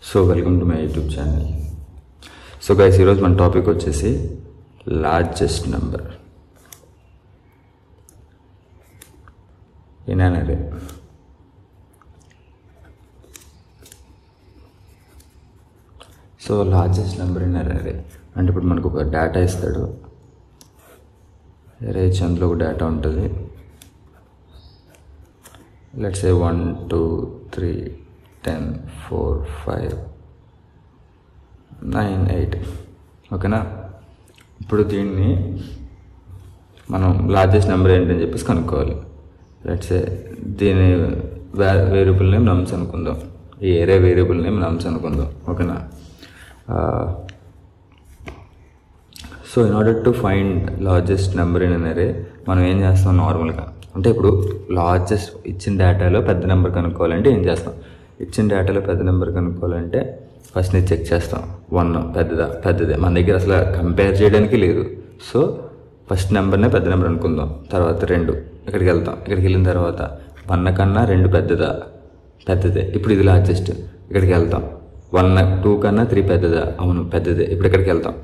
So welcome to my YouTube channel. So guys, ఈరోజు మన topic వచ్చేసి లార్జెస్ట్ నెంబర్ ఇన్ అన్ అరే. So largest number in an అరే అంటే ఇప్పుడు మనకు ఒక డేటా ఇస్తాడు. అరే అందులో ఒక డేటా ఉంటుంది. Let's say 1 2 3 10 4 5 9 8. ఓకేనా? ఇప్పుడు దీన్ని మనం లార్జెస్ట్ నెంబర్ ఏంటని చెప్పేసి కనుక్కోవాలి. లెట్స్ సే దీని వేరియబుల్ నేమ్ నమ్స్ అనుకుందాం. ఈ ఏరే వేరియబుల్ నేమ్ నమ్స్ అనుకుందాం. ఓకేనా? So in order to find largest number in an అరే మనం ఏం చేస్తాం నార్మల్గా అంటే ఇప్పుడు లార్జెస్ట్ ఇచ్చిన డేటాలో పెద్ద నెంబర్ కనుక్కోవాలంటే ఏం చేస్తాం? ఇచ్చిన డేటాలో పెద్ద నెంబర్ కనుక్కోవాలంటే ఫస్ట్ నేను చెక్ చేస్తాం 1 పెద్దదే. మన దగ్గర అసలు కంపేర్ చేయడానికి లేదు. సో ఫస్ట్ నెంబర్నే పెద్ద నెంబర్ అనుకుందాం. తర్వాత 2 ఇక్కడికి వెళ్తాం. ఇక్కడికి వెళ్ళిన తర్వాత 1 కన్నా 2 పెద్దదే. ఇప్పుడు ఇది లార్జెస్ట్. ఇక్కడికి వెళ్తాం. 1 2 కన్నా 3 పెద్దదా? అవును పెద్దదే. ఇప్పుడు ఇక్కడికి వెళ్తాం.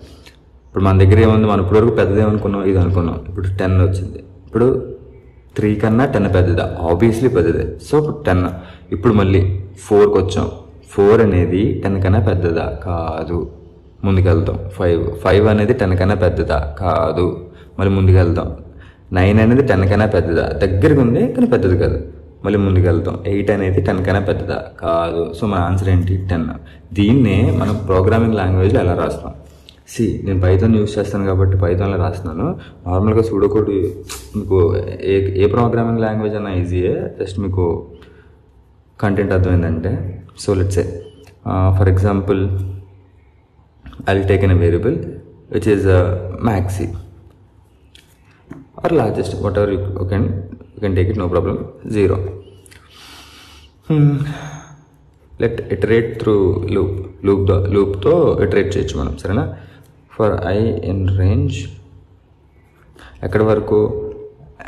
ఇప్పుడు మన దగ్గర ఏముంది? మనం ఇప్పటివరకు పెద్దదేమనుకున్నాం, ఇది అనుకున్నాం. ఇప్పుడు 10 వచ్చింది. ఇప్పుడు 3 కన్నా 10 పెద్దదా? ఆబ్వియస్లీ పెద్దదే. సో ఇప్పుడు 10. ఇప్పుడు మళ్ళీ 4కి వచ్చాం. 4 అనేది 10 కన్నా పెద్దదా? కాదు. ముందుకెళ్తాం. 5 అనేది 10 కన్నా పెద్దదా? కాదు. మళ్ళీ ముందుకెళ్తాం. 9 అనేది 10 కన్నా పెద్దదా? దగ్గరికి ఉంది కానీ పెద్దది కాదు. మళ్ళీ ముందుకెళ్తాం. 8 అనేది 10 కన్నా పెద్దదా? కాదు. సో మన ఆన్సర్ ఏంటి? 10. దీన్నే మనం ప్రోగ్రామింగ్ లాంగ్వేజ్లో ఎలా రాస్తాం? నేను పైథాన్ యూజ్ చేస్తాను కాబట్టి పైథాన్లో రాస్తున్నాను. నార్మల్గా సూడోకోడ్ మీకు ఏ ప్రోగ్రామింగ్ లాంగ్వేజ్ అన్నా ఈజీయే. జస్ట్ మీకు కంటెంట్ అర్థమైందంటే. So let's say for example I will take an variable which is maxi or largest, whatever you can take it, no problem. 0. Let iterate through loopతో iterate చేయొచ్చు మనం. సరేనా? ఫర్ I in range ఎక్కడి వరకు?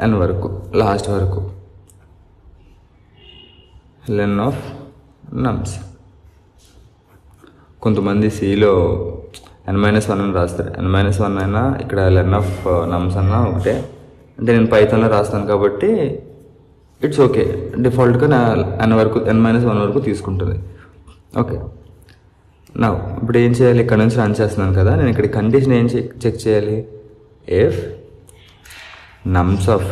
n వరకు, last వరకు. len of nums. కొంతమంది సిలో n-1 అని రాస్తారు. n-1 అయినా ఇక్కడ len of nums అన్నా ఒకటే. అంటే నేను పైథాన్లో రాస్తాను కాబట్టి ఇట్స్ ఓకే. డిఫాల్ట్గా నా n-1 వరకు తీసుకుంటుంది. ఓకే, నా ఇప్పుడు ఏం చేయాలి? ఇక్కడ నుంచి రన్ చేస్తున్నాను కదా, నేను ఇక్కడ కండిషన్ ఏం చెక్ చేయాలి? If nums of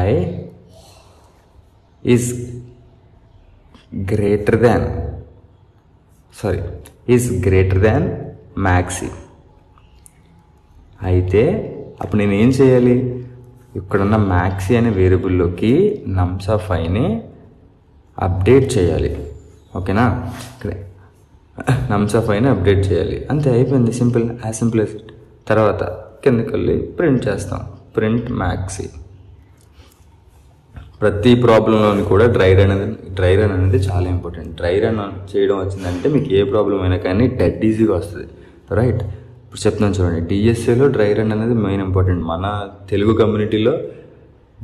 I is greater than maxi అయితే అప్పుడు నేను ఏం చేయాలి? ఇక్కడున్న maxi అనే వేరియబుల్లోకి nums of iని అప్డేట్ చేయాలి. ఓకేనా? nums of iని అప్డేట్ చేయాలి. అంతే, అయిపోయింది. As simple as it. తర్వాత కిందకి వెళ్ళి ప్రింట్ చేస్తాం. Print maxi. ప్రతి ప్రాబ్లంలోని కూడా డ్రై రన్ అనేది చాలా ఇంపార్టెంట్. డ్రై రన్ చేయడం వచ్చిందంటే మీకు ఏ ప్రాబ్లం అయినా కానీ డెడ్ ఈజీగా వస్తుంది. రైట్? ఇప్పుడు చెప్తున్నాను చూడండి. డిఎస్ఏలో డ్రై రన్ అనేది మెయిన్ ఇంపార్టెంట్. మన తెలుగు కమ్యూనిటీలో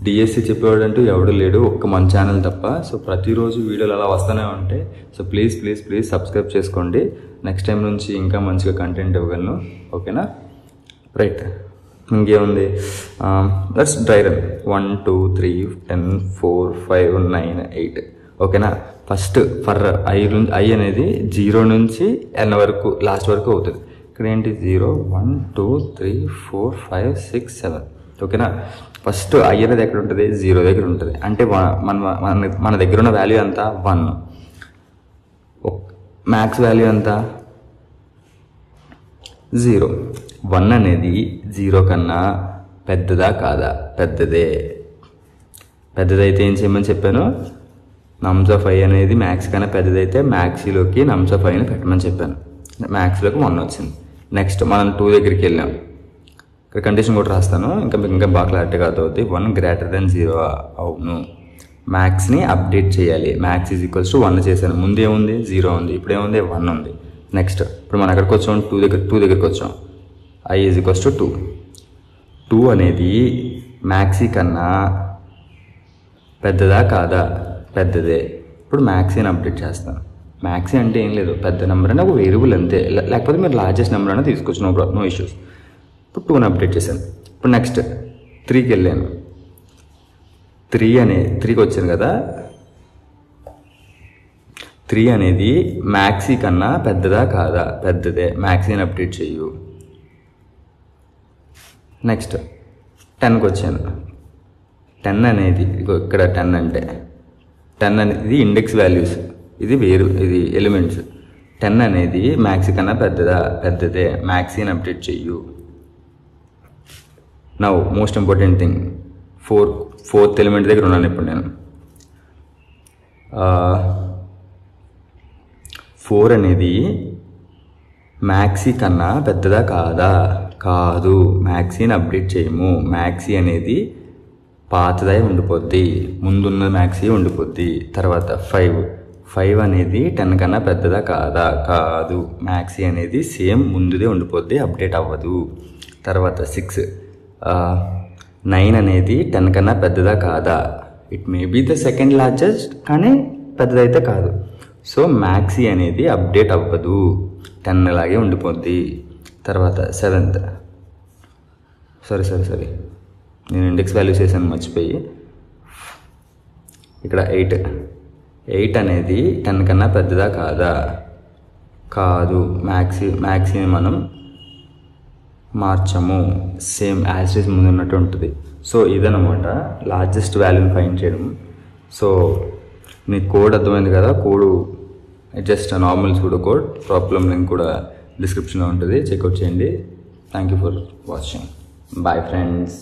డిఎస్సి చెప్పేవాడు అంటూ ఎవడు లేడు, ఒక్క మన ఛానల్ తప్ప. సో ప్రతిరోజు వీడియోలు అలా వస్తూనే ఉంటాయి. సో ప్లీజ్ సబ్స్క్రైబ్ చేసుకోండి. నెక్స్ట్ టైం నుంచి ఇంకా మంచిగా కంటెంట్ ఇవ్వగలను. ఓకేనా? రైట్, ఇంకేముంది? That's dry run. 1 2 3 10 4 5 9 8. ఓకేనా? ఫస్ట్ ఫర్ ఐ అనేది 0 నుంచి n వరకు, లాస్ట్ వరకు అవుతుంది. ఇక్కడ ఏంటి? 0 1 2 3 4 5 6 7. ఓకేనా? ఫస్ట్ ఐ అనేది ఎక్కడ ఉంటుంది? 0 దగ్గర ఉంటుంది. అంటే మన దగ్గర ఉన్న వాల్యూ ఎంత? 1. మ్యాక్స్ వాల్యూ ఎంత? 0. 1 అనేది 0 కన్నా పెద్దదా కాదా? పెద్దదైతే ఏం చేయమని చెప్పాను? nums of i అనేది మ్యాక్స్ కన్నా పెద్దదైతే మ్యాక్సీలోకి nums of iని పెట్టమని చెప్పాను. మ్యాక్స్లోకి 1 వచ్చింది. నెక్స్ట్ మనం 2 దగ్గరికి వెళ్ళాం. ఇక్కడ కండిషన్ కూడా రాస్తాను, ఇంకా బాగా క్లారిటీగా అర్థమవుతుంది. 1 greater than 0. అవును, మ్యాక్స్ని అప్డేట్ చేయాలి. మ్యాక్స్ ఈజ్ ఈక్వల్స్ టు 1 చేశాను. ముందు ఏముంది? 0 ఉంది. ఇప్పుడు ఏముంది? 1 ఉంది. నెక్స్ట్ ఇప్పుడు మనం ఎక్కడికి వచ్చాం? 2 దగ్గరికి వచ్చాం. I is equals to 2. 2 అనేది మ్యాక్సీ కన్నా పెద్దదా కాదా? పెద్దదే. ఇప్పుడు మ్యాక్సీని అప్డేట్ చేస్తాను. మ్యాక్సీ అంటే ఏం లేదు, పెద్ద నెంబర్ అని ఒక వేరియబుల్ అంతే. లేకపోతే మీరు లార్జెస్ట్ నెంబర్ అయినా తీసుకోవచ్చు, నో ఇష్యూస్. ఇప్పుడు 2ని అప్డేట్ చేశాను. ఇప్పుడు నెక్స్ట్ 3కి వెళ్ళాను. 3కి వచ్చాను కదా, 3 అనేది మ్యాక్సీ కన్నా పెద్దదా కాదా? పెద్దదే. మ్యాక్సీని అప్డేట్ చేయు. నెక్స్ట్ 10కి వచ్చాను. 10 అనేది ఇక్కడ 10 అంటే 10 అనేది ఇండెక్స్ వాల్యూస్, ఇది ఎలిమెంట్స్. 10 అనేది మ్యాక్సీ కన్నా పెద్దదే. మ్యాక్సీని అప్డేట్ చెయ్యు. Now most important thing, fourth element దగ్గర ఉన్నాను ఇప్పుడు నేను. 4 అనేది మ్యాక్సీ కన్నా పెద్దదా కాదా? కాదు. మ్యాక్సీని అప్డేట్ చేయము. మ్యాక్సీ అనేది పాతదై ఉండిపోద్ది, ముందున్న మ్యాక్సీ ఉండిపోద్ది. తర్వాత 5 అనేది 10 కన్నా పెద్దదా కాదా? కాదు. మ్యాక్సీ అనేది సేమ్ ముందుదే ఉండిపోద్ది, అప్డేట్ అవ్వదు. తర్వాత 6 9 అనేది 10 కన్నా పెద్దదా కాదా? It may be the second largest, కానీ పెద్దదైతే కాదు. సో మ్యాక్సీ అనేది అప్డేట్ అవ్వదు, 10 లాగే ఉండిపోద్ది. తర్వాత 7th, సారీ నేను ఇండెక్స్ వాల్యూస్ వేసాను మర్చిపోయి. ఇక్కడ 8 అనేది 10 కన్నా పెద్దదా కాదా? కాదు. మ్యాక్సీని మనం మార్చము, సేమ్ యాజ్ ఇట్ ఈజ్ ముందు ఉన్నట్టు ఉంటుంది. సో ఇదనమాట లార్జెస్ట్ వాల్యూని ఫైండ్ చేయడం. సో మీకు కోడ్ అర్థమైంది కదా? Code just normal pseudo code. Problem link కూడా డిస్క్రిప్షన్లో ఉంటుంది, చెక్అవుట్ చేయండి. Thank you for watching. Bye friends.